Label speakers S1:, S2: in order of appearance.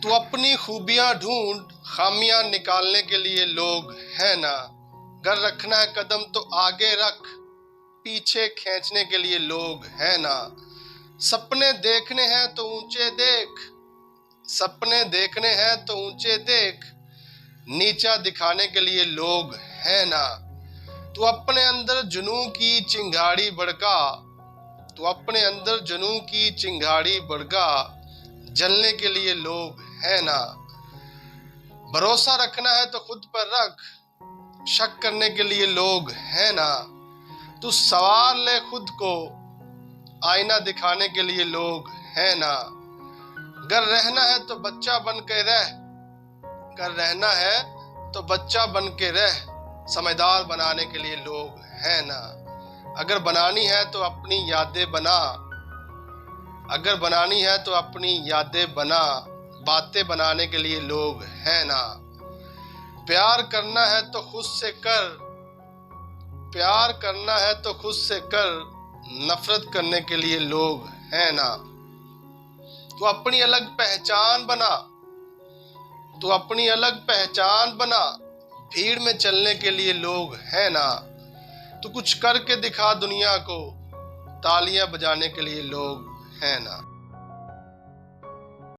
S1: तू अपनी खूबियां ढूंढ, खामियां निकालने के लिए लोग हैं ना। अगर रखना है कदम तो आगे रख, पीछे खींचने के लिए लोग हैं ना। सपने देखने हैं तो ऊंचे देख, सपने देखने हैं तो ऊंचे देख, नीचा दिखाने के लिए लोग हैं ना। तू अपने अंदर जुनून की चिंगारी भड़का, तू अपने अंदर जुनून की चिंगारी भड़का, जलने के लिए लोग हैं ना। भरोसा रखना है तो खुद पर रख, शक करने के लिए लोग हैं ना। तू सवार ले खुद को, आईना दिखाने के लिए लोग हैं ना। अगर रहना है तो बच्चा बन के रह, अगर रहना है तो बच्चा बन के रह, समझदार बनाने के लिए लोग हैं ना। अगर बनानी है तो अपनी यादें बना, अगर बनानी है तो अपनी यादें बना, बातें बनाने के लिए लोग हैं ना। प्यार करना है तो खुद से कर, प्यार करना है तो खुद से कर, नफरत करने के लिए लोग हैं ना। तू अपनी अलग पहचान बना, तू अपनी अलग पहचान बना, भीड़ में चलने के लिए लोग हैं ना। तू कुछ करके दिखा दुनिया को, तालियां बजाने के लिए लोग हैं ना।